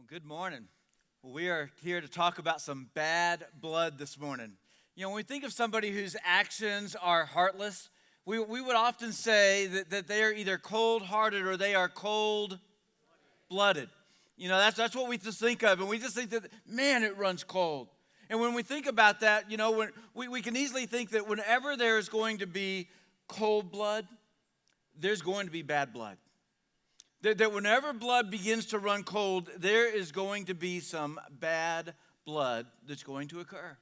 Good morning. Well, we are here to talk about some bad blood this morning. You know, when we think of somebody whose actions are heartless, we would often say that they are either cold-hearted or they are cold-blooded. You know, that's what we just think of, and we just think that, man, it runs cold. And when we think about that, you know, we can easily think that whenever there's going to be cold blood, there's going to be bad blood. That whenever blood begins to run cold, there is going to be some bad blood that's going to occur.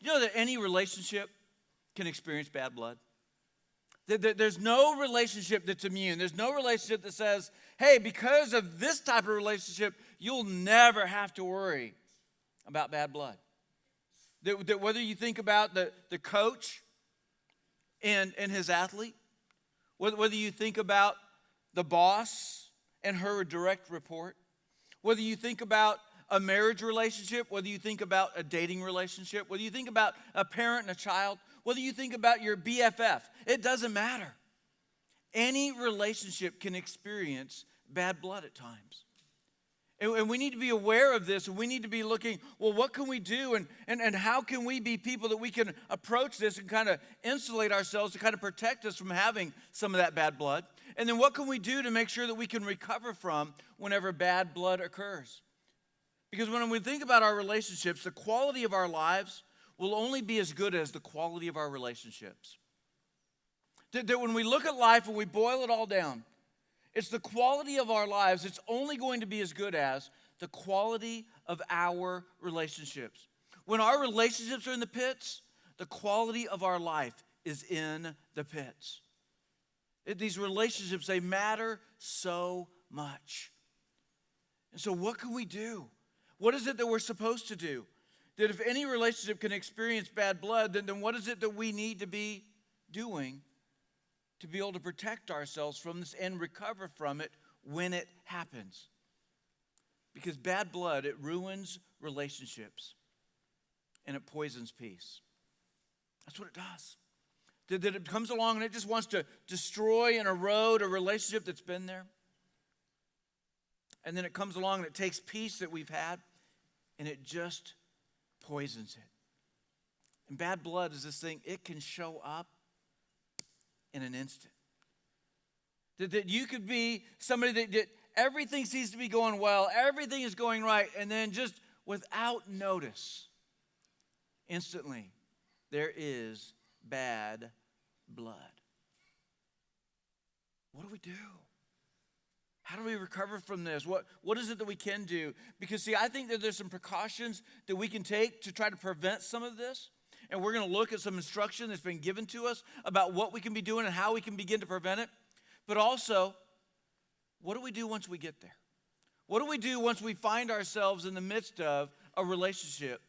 You know that any relationship can experience bad blood? There's no relationship that's immune. There's no relationship that says, hey, because of this type of relationship, you'll never have to worry about bad blood. That whether you think about the coach and his athlete, whether you think about the boss and her direct report, whether you think about a marriage relationship, whether you think about a dating relationship, whether you think about a parent and a child, whether you think about your BFF, it doesn't matter. Any relationship can experience bad blood at times. And we need to be aware of this, and we need to be looking, well, what can we do, and how can we be people that we can approach this and kind of insulate ourselves to kind of protect us from having some of that bad blood? And then what can we do to make sure that we can recover from whenever bad blood occurs? Because when we think about our relationships, the quality of our lives will only be as good as the quality of our relationships. That when we look at life and we boil it all down, it's the quality of our lives. It's only going to be as good as the quality of our relationships. When our relationships are in the pits, the quality of our life is in the pits. These relationships, they matter so much. And so what can we do? What is it that we're supposed to do? That if any relationship can experience bad blood, then what is it that we need to be doing to be able to protect ourselves from this and recover from it when it happens? Because bad blood, it ruins relationships and it poisons peace. That's what it does. That it comes along and it just wants to destroy and erode a relationship that's been there. And then it comes along and it takes peace that we've had and it just poisons it. And bad blood is this thing, it can show up in an instant. That you could be somebody that everything seems to be going well, everything is going right, and then just without notice, instantly, there is bad blood. What do we do? How do we recover from this? What is it that we can do? Because, see, I think that there's some precautions that we can take to try to prevent some of this. And we're going to look at some instruction that's been given to us about what we can be doing and how we can begin to prevent it. But also, what do we do once we get there? What do we do once we find ourselves in the midst of a relationship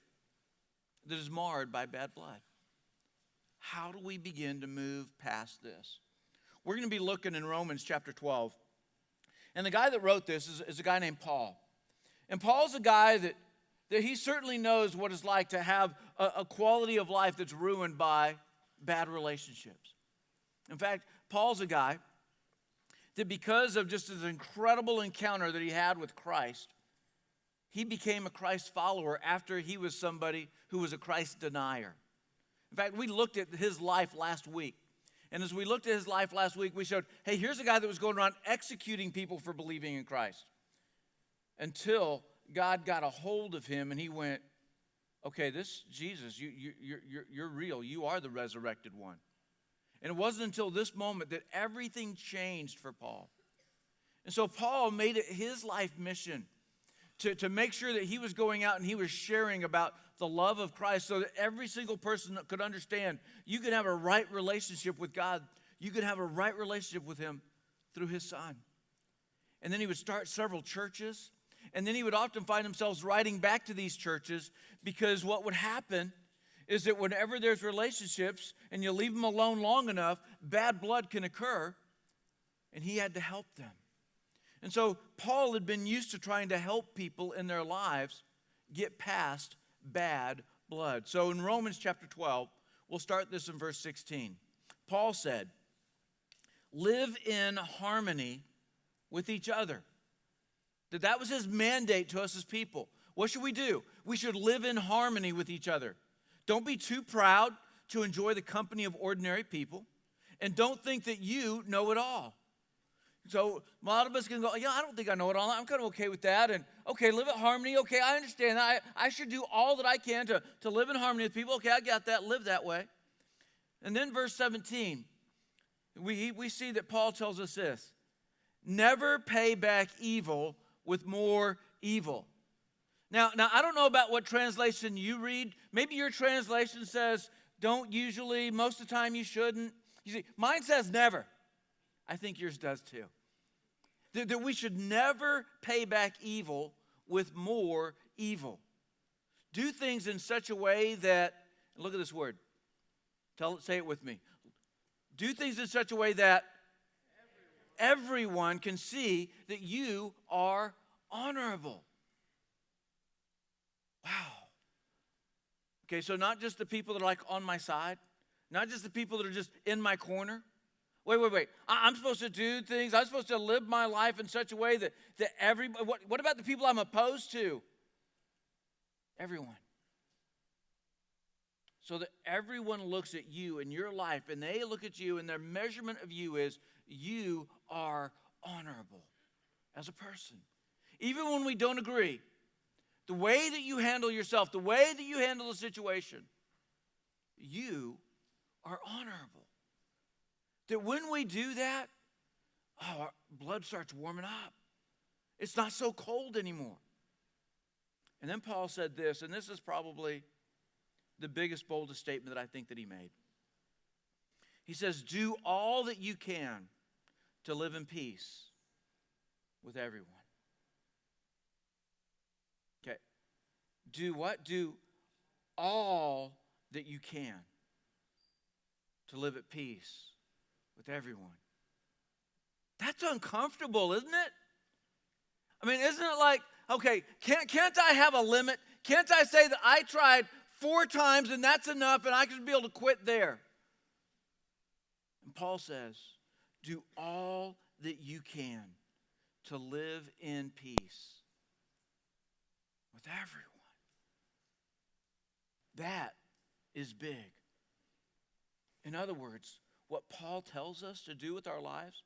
that is marred by bad blood? How do we begin to move past this? We're going to be looking in Romans chapter 12. And the guy that wrote this is a guy named Paul. And Paul's a guy that he certainly knows what it's like to have a quality of life that's ruined by bad relationships. In fact, Paul's a guy that because of just his incredible encounter that he had with Christ, he became a Christ follower after he was somebody who was a Christ denier. In fact, we looked at his life last week. And as we looked at his life last week, we showed, hey, here's a guy that was going around executing people for believing in Christ. Until God got a hold of him and he went, okay, this Jesus, you're real. You are the resurrected one. And it wasn't until this moment that everything changed for Paul. And so Paul made it his life mission to make sure that he was going out and he was sharing about the love of Christ so that every single person could understand you can have a right relationship with God. You can have a right relationship with him through his son. And then he would start several churches. And then he would often find himself writing back to these churches because what would happen is that whenever there's relationships and you leave them alone long enough, bad blood can occur, and he had to help them. And so Paul had been used to trying to help people in their lives get past bad blood. So in Romans chapter 12, we'll start this in verse 16. Paul said, "Live in harmony with each other. That was his mandate to us as people. What should we do? We should live in harmony with each other. Don't be too proud to enjoy the company of ordinary people. And don't think that you know it all. So a lot of us can go, I don't think I know it all. I'm kind of okay with that. And okay, live in harmony. Okay, I understand that. I should do all that I can to live in harmony with people. Okay, I got that. Live that way. And then verse 17, we see that Paul tells us this. Never pay back evil with more evil. Now, I don't know about what translation you read. Maybe your translation says, don't usually, most of the time you shouldn't. You see, mine says never. I think yours does too. That we should never pay back evil with more evil. Do things in such a way that, look at this word. Say it with me. Do things in such a way that everyone can see that you are honorable. Wow. Okay, so not just the people that are like on my side, not just the people that are just in my corner. Wait. I'm supposed to do things. I'm supposed to live my life in such a way that everybody, what about the people I'm opposed to? Everyone. So that everyone looks at you in your life and they look at you and their measurement of you is you are honorable as a person. Even when we don't agree, the way that you handle yourself, the way that you handle the situation, you are honorable. That when we do that, our blood starts warming up. It's not so cold anymore. And then Paul said this, and this is probably the biggest, boldest statement that I think that he made. He says, do all that you can to live in peace with everyone. Okay. Do what? Do all that you can to live at peace with everyone. That's uncomfortable, isn't it? I mean, isn't it like, okay, can't I have a limit? Can't I say that I tried 4 times and that's enough and I should be able to quit there? And Paul says, do all that you can to live in peace with everyone. That is big. In other words, what Paul tells us to do with our lives,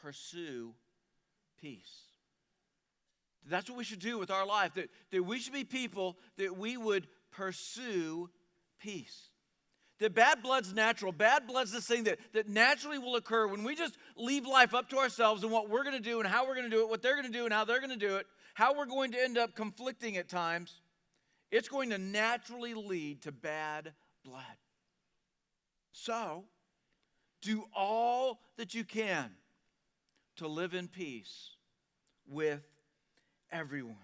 pursue peace. That's what we should do with our life, that we should be people that we would pursue peace. That bad blood's natural. Bad blood's this thing that naturally will occur when we just leave life up to ourselves and what we're going to do and how we're going to do it, what they're going to do and how they're going to do it, how we're going to end up conflicting at times. It's going to naturally lead to bad blood. So, do all that you can to live in peace with everyone.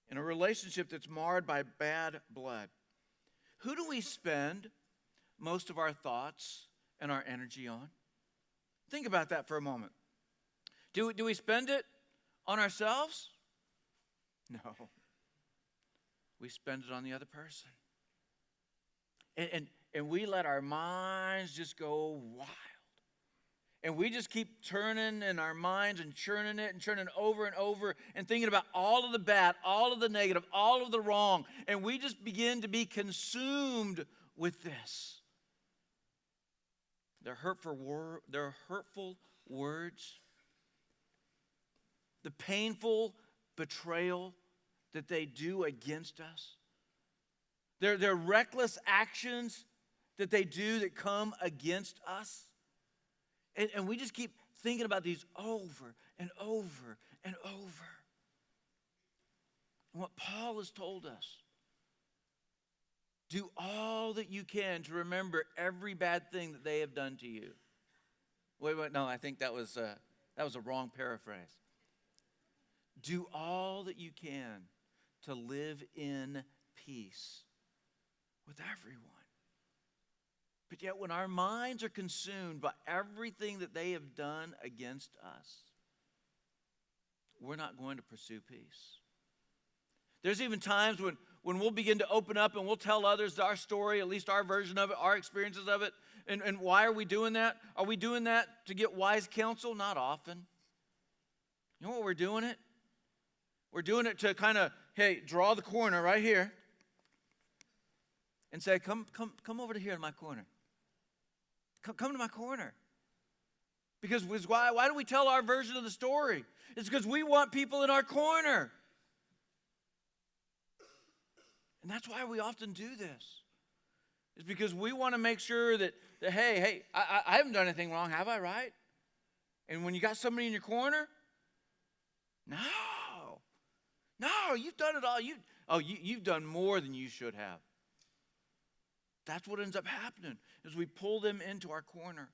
In a relationship that's marred by bad blood, who do we spend most of our thoughts and our energy on? Think about that for a moment. Do we spend it on ourselves? No. We spend it on the other person. And we let our minds just go wild. And we just keep turning in our minds and churning it and churning over and over and thinking about all of the bad, all of the negative, all of the wrong. And we just begin to be consumed with this. Their hurtful words, the painful betrayal that they do against us, their reckless actions that they do that come against us. And we just keep thinking about these over and over and over. And what Paul has told us, do all that you can to remember every bad thing that they have done to you. Wait, no, I think that was a wrong paraphrase. Do all that you can to live in peace with everyone. But yet when our minds are consumed by everything that they have done against us, we're not going to pursue peace. There's even times when we'll begin to open up and we'll tell others our story, at least our version of it, our experiences of it. And why are we doing that? Are we doing that to get wise counsel? Not often. You know what we're doing it? We're doing it to kind of, hey, draw the corner right here and say, come over to here in my corner. Come to my corner. Because why do we tell our version of the story? It's because we want people in our corner. And that's why we often do this. It's because we want to make sure that hey, I haven't done anything wrong, have I, right? And when you got somebody in your corner, no, you've done it all. You've done more than you should have. That's what ends up happening, is we pull them into our corner.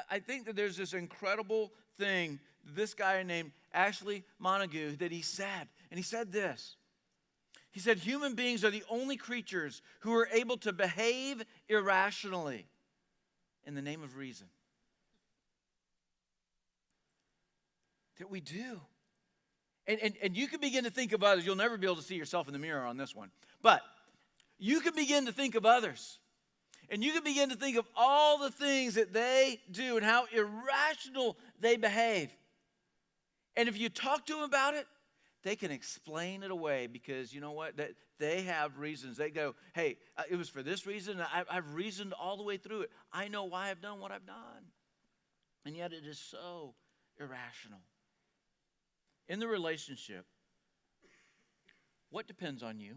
I think that there's this incredible thing, this guy named Ashley Montague, that he said. And he said this. He said, human beings are the only creatures who are able to behave irrationally in the name of reason. That we do. And you can begin to think of others. You'll never be able to see yourself in the mirror on this one. But you can begin to think of others. And you can begin to think of all the things that they do and how irrational they behave. And if you talk to them about it, they can explain it away because you know what? They have reasons. They go, hey, it was for this reason. I've reasoned all the way through it. I know why I've done what I've done. And yet it is so irrational. In the relationship, what depends on you?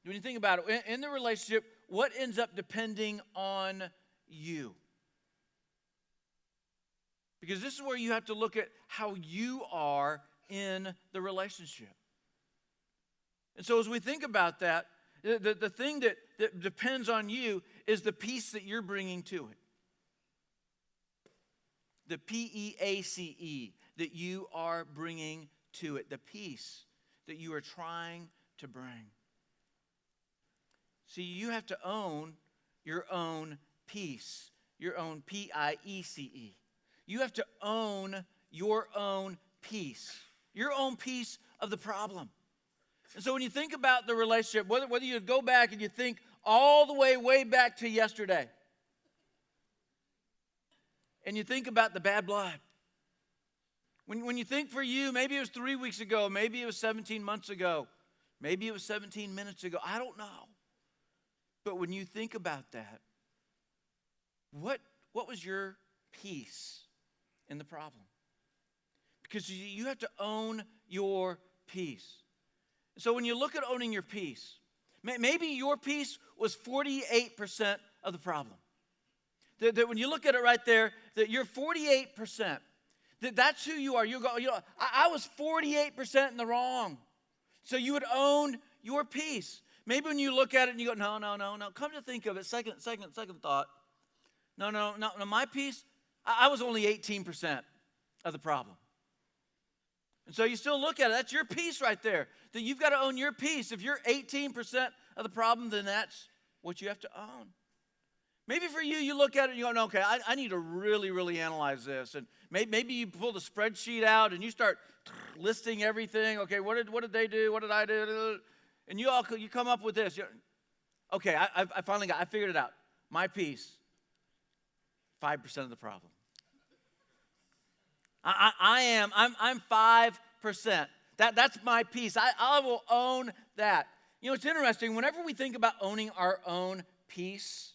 When you think about it, in the relationship, what ends up depending on you? Because this is where you have to look at how you are in the relationship. And so as we think about that, the thing that depends on you is the peace that you're bringing to it. The P-E-A-C-E that you are bringing to it. The peace that you are trying to bring. See, you have to own your own peace. Your own P-I-E-C-E. You have to own your own peace. Your own piece of the problem. And so when you think about the relationship, whether you go back and you think all the way back to yesterday, and you think about the bad blood. When you think for you, maybe it was 3 weeks ago, maybe it was 17 months ago, maybe it was 17 minutes ago, I don't know. But when you think about that, what was your peace in the problem? Because you have to own your peace. So when you look at owning your peace, maybe your peace was 48% of the problem. That when you look at it right there, that you're 48%. That's who you are. I was 48% in the wrong. So you would own your peace. Maybe when you look at it and you go, no. Come to think of it, second thought. No, my peace, I was only 18% of the problem. And so you still look at it, that's your peace right there. That you've got to own your peace. If you're 18% of the problem, then that's what you have to own. Maybe for you look at it and you go, no, okay, I need to really, really analyze this. And maybe you pull the spreadsheet out and you start listing everything. Okay, what did they do? What did I do? And you come up with this. Okay, I figured it out. My piece, 5% of the problem. I'm 5%. That's my piece. I will own that. You know, it's interesting. Whenever we think about owning our own peace,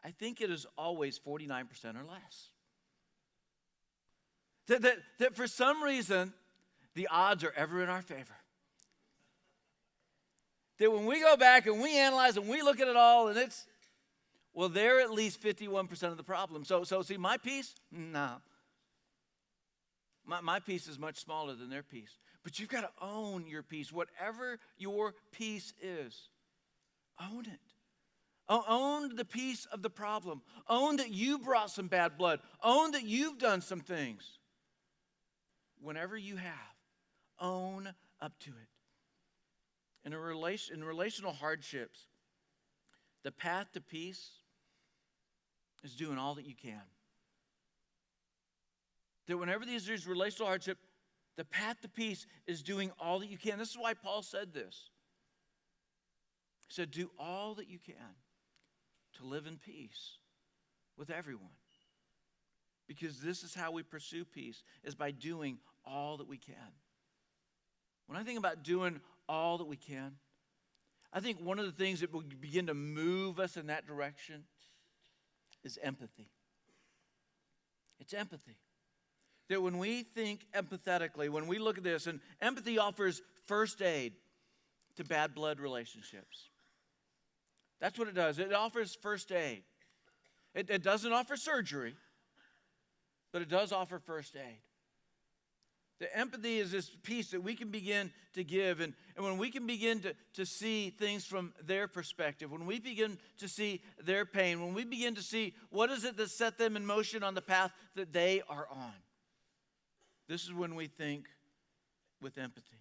I think it is always 49% or less. That for some reason, the odds are ever in our favor. That when we go back and we analyze and we look at it all, and they're at least 51% of the problem. So see, my piece, no. My piece is much smaller than their piece. But you've got to own your piece. Whatever your piece is, own it. Own the piece of the problem. Own that you brought some bad blood. Own that you've done some things. Whenever you have, own up to it. In relational hardships, the path to peace is doing all that you can. That whenever there's relational hardship, the path to peace is doing all that you can. This is why Paul said this. He said, do all that you can to live in peace with everyone. Because this is how we pursue peace, is by doing all that we can. When I think about doing all that we can, I think one of the things that will begin to move us in that direction is empathy. It's empathy. That when we think empathetically, when we look at this, and empathy offers first aid to bad blood relationships. That's what it does. It offers first aid. It doesn't offer surgery, but it does offer first aid. The empathy is this piece that we can begin to give. And when we can begin to see things from their perspective, when we begin to see their pain, when we begin to see what is it that set them in motion on the path that they are on, this is when we think with empathy.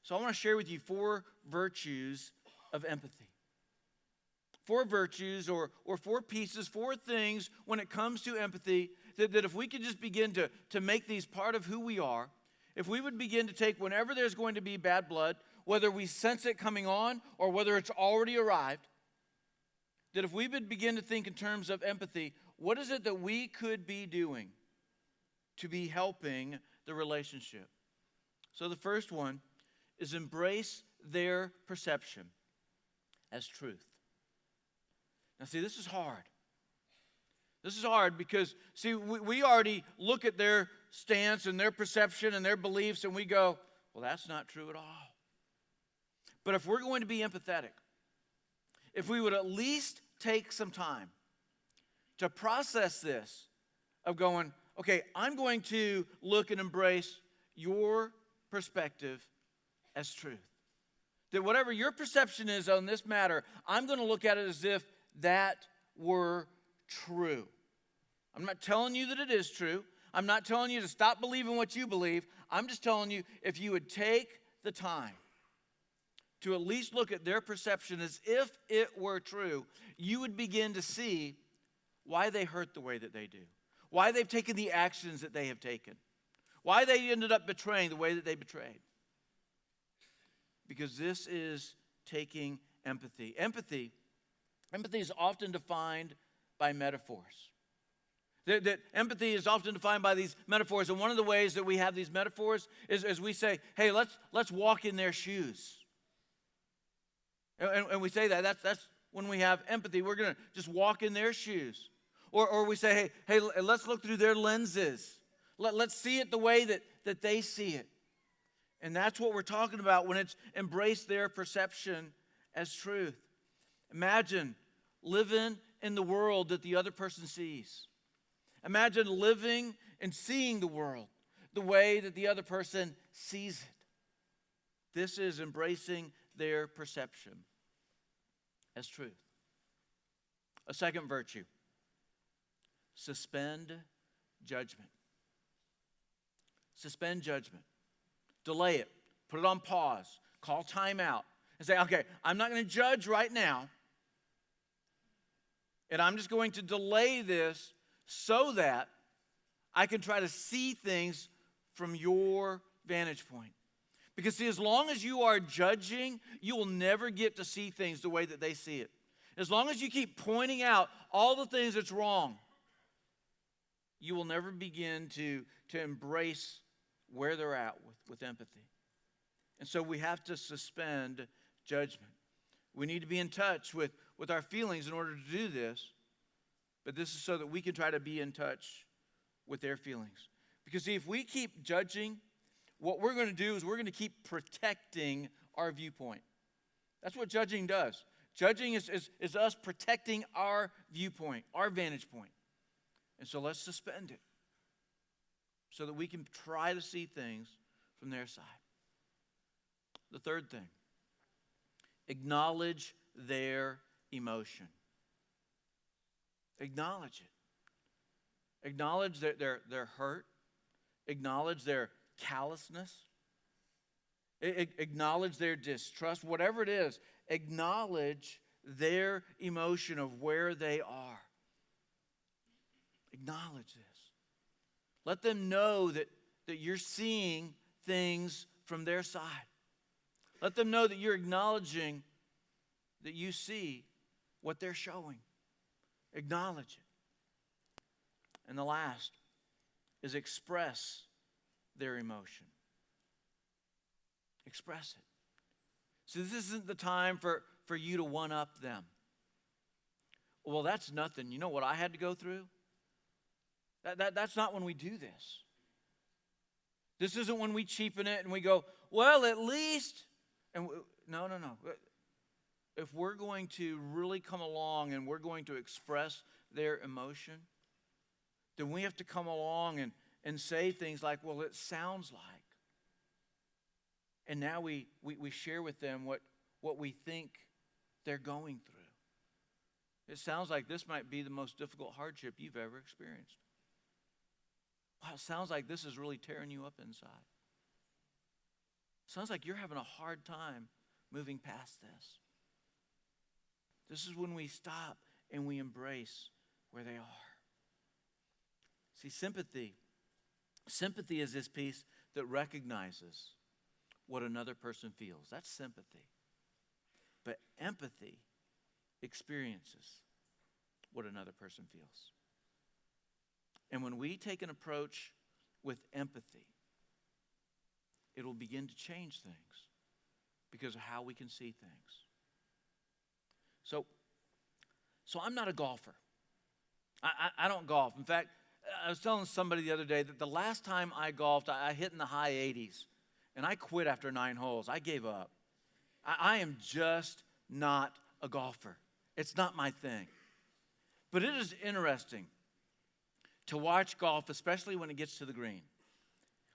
So I want to share with you 4 virtues of empathy. 4 virtues or 4 pieces, 4 things when it comes to empathy that if we could just begin to make these part of who we are, if we would begin to take whenever there's going to be bad blood, whether we sense it coming on or whether it's already arrived, that if we would begin to think in terms of empathy, what is it that we could be doing to be helping the relationship? So the first one is embrace their perception as truth. Now see, this is hard. This is hard because, see, we already look at their stance and their perception and their beliefs and we go, well, that's not true at all. But if we're going to be empathetic, if we would at least take some time to process this of going, okay, I'm going to look and embrace your perspective as truth. That whatever your perception is on this matter, I'm going to look at it as if that were true. I'm not telling you that it is true. I'm not telling you to stop believing what you believe. I'm just telling you if you would take the time to at least look at their perception as if it were true, you would begin to see why they hurt the way that they do, why they've taken the actions that they have taken, why they ended up betraying the way that they betrayed. Because this is taking empathy. Empathy is often defined by metaphors. That empathy is often defined by these metaphors. And one of the ways that we have these metaphors is we say, hey, let's walk in their shoes. And we say that's when we have empathy. We're going to just walk in their shoes. Or we say, hey, let's look through their lenses. Let's see it the way that they see it. And that's what we're talking about when it's embrace their perception as truth. Imagine living in the world that the other person sees. Imagine living and seeing the world the way that the other person sees it. This is embracing their perception as truth. A second virtue, suspend judgment. Suspend judgment. Delay it. Put it on pause. Call time out. And say, okay, I'm not going to judge right now. And I'm just going to delay this so that I can try to see things from your vantage point. Because see, as long as you are judging, you will never get to see things the way that they see it. As long as you keep pointing out all the things that's wrong, you will never begin to embrace where they're at with empathy. And so we have to suspend judgment. We need to be in touch with our feelings in order to do this. But this is so that we can try to be in touch with their feelings. Because see, if we keep judging, what we're going to do is we're going to keep protecting our viewpoint. That's what judging does. Judging is us protecting our viewpoint, our vantage point. And so let's suspend it so that we can try to see things from their side. The third thing, acknowledge their emotion. Acknowledge it. Acknowledge their hurt. Acknowledge their callousness. Acknowledge their distrust. Whatever it is, acknowledge their emotion of where they are. Acknowledge this. Let them know that you're seeing things from their side. Let them know that you're acknowledging that you see what they're showing. Acknowledge it. And the last, is express their emotion. Express it. So this isn't the time for you to one-up them. Well, that's nothing. You know what I had to go through? That's not when we do this. This isn't when we cheapen it and we go, well, at least. No. If we're going to really come along and we're going to express their emotion, then we have to come along and say things like, well, it sounds like. And now we share with them what we think they're going through. It sounds like this might be the most difficult hardship you've ever experienced. Wow, it sounds like this is really tearing you up inside. Sounds like you're having a hard time moving past this. This is when we stop and we embrace where they are. See, sympathy is this piece that recognizes what another person feels. That's sympathy. But empathy experiences what another person feels. And when we take an approach with empathy, it will begin to change things because of how we can see things. So I'm not a golfer. I don't golf. In fact, I was telling somebody the other day that the last time I golfed, I hit in the high 80s. And I quit after 9 holes. I gave up. I am just not a golfer. It's not my thing. But it is interesting to watch golf, especially when it gets to the green.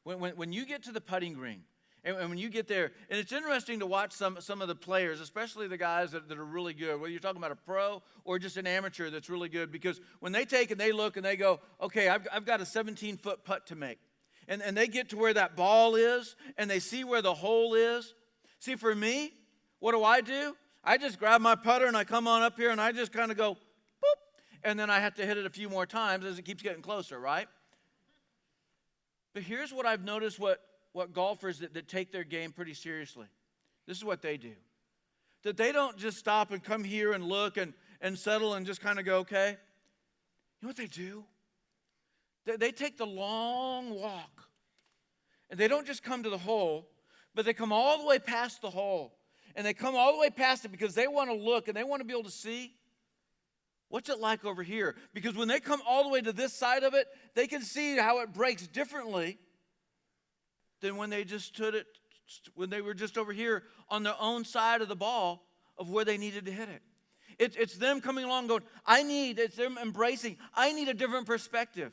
When you get to the putting green, and when you get there, and it's interesting to watch some of the players, especially the guys that are really good, whether you're talking about a pro or just an amateur that's really good, because when they take and they look and they go, okay, I've got a 17-foot putt to make. And they get to where that ball is, and they see where the hole is. See, for me, what do? I just grab my putter, and I come on up here, and I just kind of go, boop. And then I have to hit it a few more times as it keeps getting closer, right? But here's what I've noticed what golfers that take their game pretty seriously. This is what they do. That they don't just stop and come here and look and settle and just kind of go, okay. You know what they do? They take the long walk. And they don't just come to the hole, but they come all the way past the hole. And they come all the way past it because they want to look and they want to be able to see what's it like over here. Because when they come all the way to this side of it, they can see how it breaks differently than when they just stood it, when they were just over here on their own side of the ball of where they needed to hit it. It's them coming along going, it's them embracing, I need a different perspective.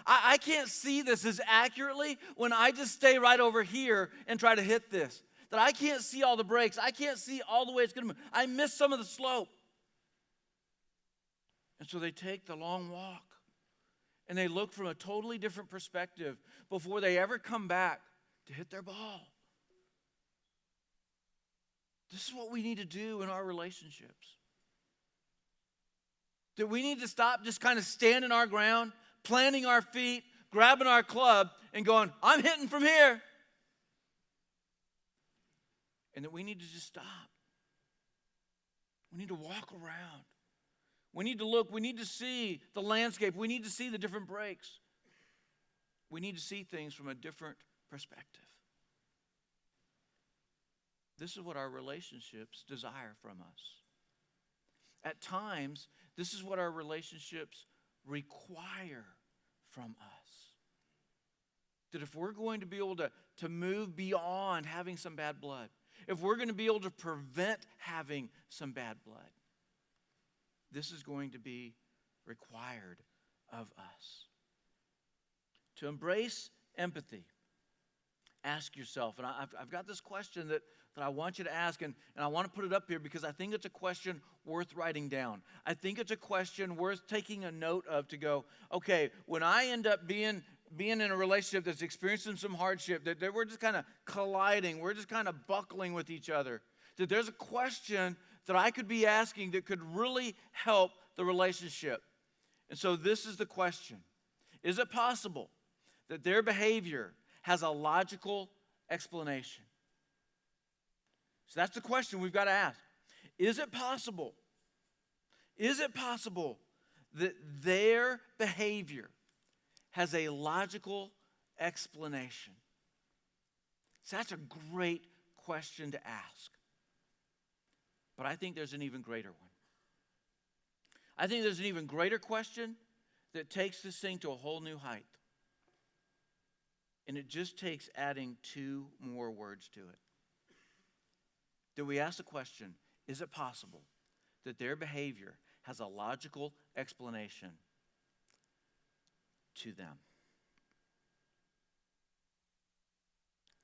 I can't see this as accurately when I just stay right over here and try to hit this. That I can't see all the breaks. I can't see all the way it's going to move. I miss some of the slope. And so they take the long walk and they look from a totally different perspective before they ever come back to hit their ball. This is what we need to do in our relationships. That we need to stop just kind of standing our ground, planting our feet, grabbing our club, and going, I'm hitting from here. And that we need to just stop. We need to walk around. We need to look. We need to see the landscape. We need to see the different breaks. We need to see things from a different perspective. This is what our relationships desire from us. At times, this is what our relationships require from us. That if we're going to be able to move beyond having some bad blood, if we're going to be able to prevent having some bad blood, this is going to be required of us. To embrace empathy, ask yourself, and I've got this question that I want you to ask, and I want to put it up here because I think it's a question worth writing down. I think it's a question worth taking a note of to go, okay, when I end up being in a relationship that's experiencing some hardship, that we're just kind of colliding, we're just kind of buckling with each other, that there's a question that I could be asking that could really help the relationship. And so this is the question. Is it possible that their behavior has a logical explanation? So that's the question we've got to ask. Is it possible that their behavior has a logical explanation? So that's a great question to ask. But I think there's an even greater one. I think there's an even greater question that takes this thing to a whole new height. And it just takes adding two more words to it. Do we ask the question, is it possible that their behavior has a logical explanation to them?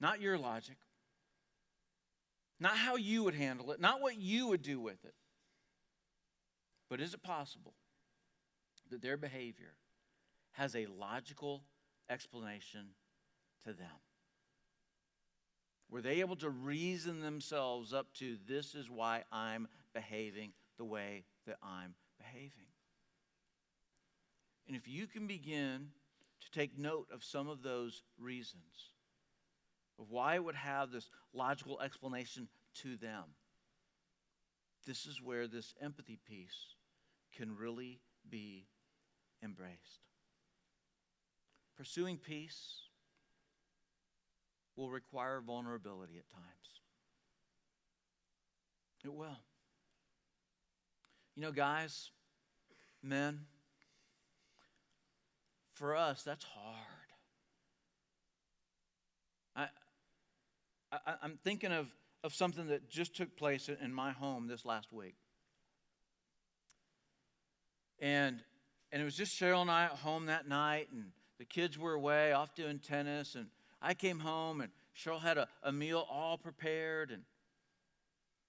Not your logic. Not how you would handle it. Not what you would do with it. But is it possible that their behavior has a logical explanation to them? Were they able to reason themselves up to, this is why I'm behaving the way that I'm behaving? And if you can begin to take note of some of those reasons, of why it would have this logical explanation to them, this is where this empathy piece can really be embraced. Pursuing peace will require vulnerability at times. It will. You know, guys, men, for us, that's hard. I'm thinking of something that just took place in my home this last week. And it was just Cheryl and I at home that night, and the kids were away off doing tennis, and I came home, and Cheryl had a meal all prepared, and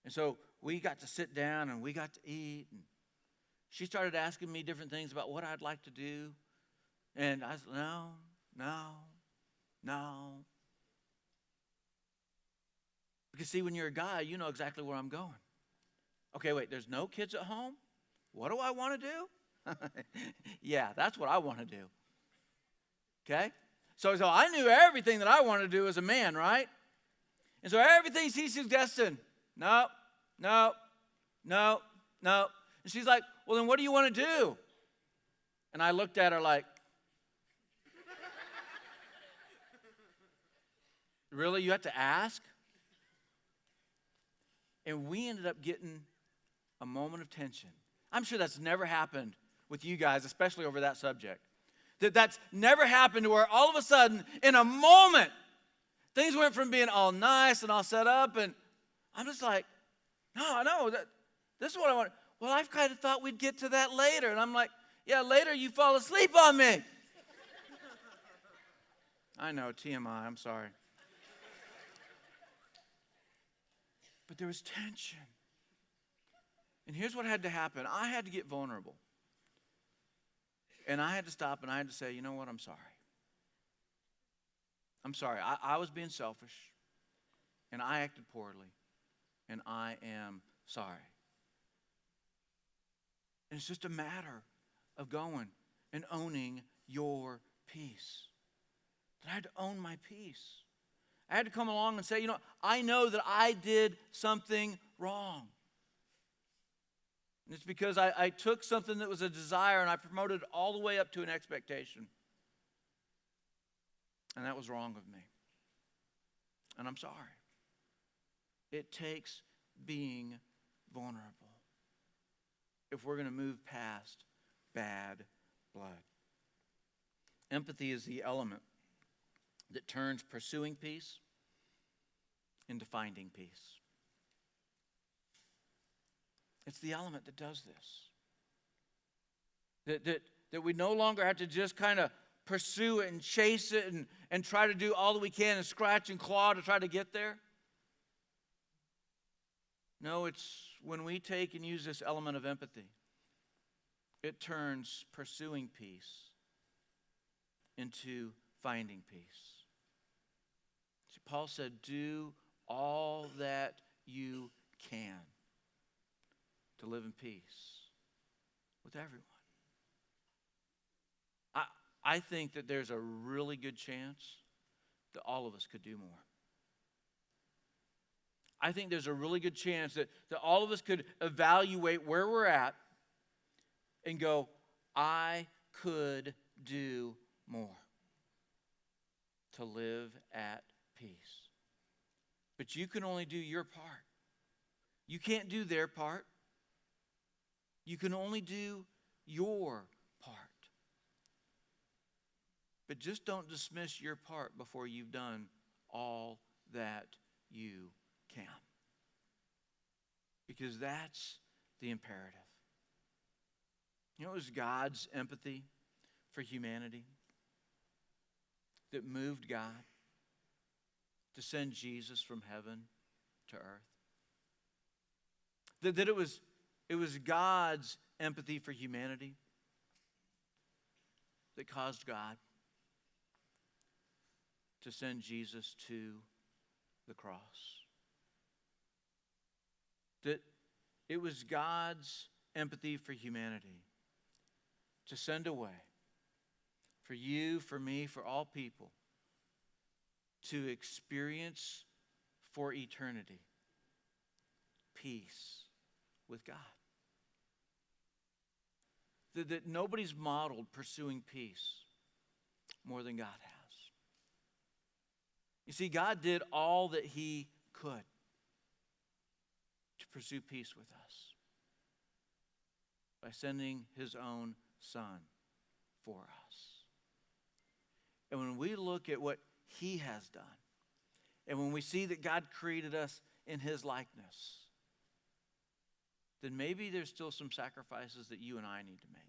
so we got to sit down, and we got to eat, and she started asking me different things about what I'd like to do, and I said, no. Because see, when you're a guy, you know exactly where I'm going. Okay, wait, there's no kids at home? What do I want to do? Yeah, that's what I want to do. Okay? So I knew everything that I wanted to do as a man, right? And so everything she's suggesting, no. And she's like, well, then what do you want to do? And I looked at her like, really? You have to ask? And we ended up getting a moment of tension. I'm sure that's never happened with you guys, especially over that subject. That's never happened to where all of a sudden, in a moment, things went from being all nice and all set up, and I'm just like, no, this is what I want. Well, I've kind of thought we'd get to that later. And I'm like, yeah, later you fall asleep on me. I know, TMI, I'm sorry. But there was tension. And here's what had to happen. I had to get vulnerable. And I had to stop and I had to say, you know what, I'm sorry. I'm sorry. I was being selfish. And I acted poorly. And I am sorry. And it's just a matter of going and owning your peace. That I had to own my peace. I had to come along and say, I know that I did something wrong. And it's because I took something that was a desire and I promoted it all the way up to an expectation. And that was wrong of me. And I'm sorry. It takes being vulnerable if we're going to move past bad blood. Empathy is the element that turns pursuing peace into finding peace. It's the element that does this. That we no longer have to just kind of pursue it and chase it and try to do all that we can and scratch and claw to try to get there. No, it's when we take and use this element of empathy, it turns pursuing peace into finding peace. See, Paul said, do all that you can to live in peace with everyone. I think that there's a really good chance that all of us could do more. I think there's a really good chance that all of us could evaluate where we're at and go, I could do more to live at peace. But you can only do your part. You can't do their part. You can only do your part. But just don't dismiss your part before you've done all that you can. Because that's the imperative. You know, it was God's empathy for humanity that moved God to send Jesus from heaven to earth. That it was God's empathy for humanity that caused God to send Jesus to the cross. That it was God's empathy for humanity to send away for you, for me, for all people to experience for eternity peace with God. That nobody's modeled pursuing peace more than God has. You see, God did all that He could to pursue peace with us by sending His own Son for us. And when we look at what He has done, and when we see that God created us in His likeness, then maybe there's still some sacrifices that you and I need to make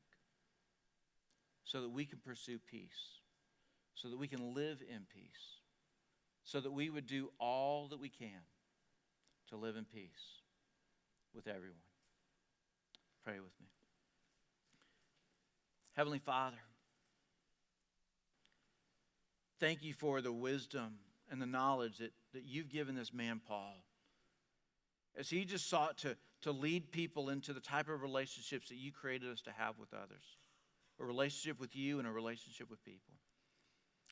so that we can pursue peace, so that we can live in peace, so that we would do all that we can to live in peace with everyone. Pray with me. Heavenly Father, thank you for the wisdom and the knowledge that you've given this man, Paul, as he just sought to lead people into the type of relationships that you created us to have with others, a relationship with you and a relationship with people.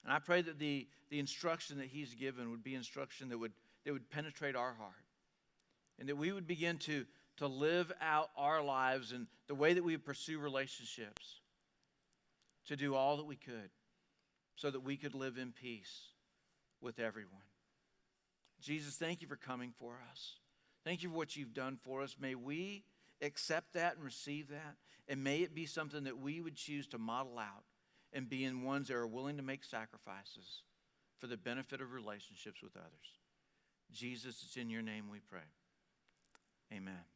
And I pray that the instruction that he's given would be instruction that would penetrate our heart, and that we would begin to live out our lives and the way that we pursue relationships, to do all that we could so that we could live in peace with everyone. Jesus, thank you for coming for us. Thank you for what you've done for us. May we accept that and receive that, and may it be something that we would choose to model out and be in ones that are willing to make sacrifices for the benefit of relationships with others. Jesus, it's in your name we pray. Amen.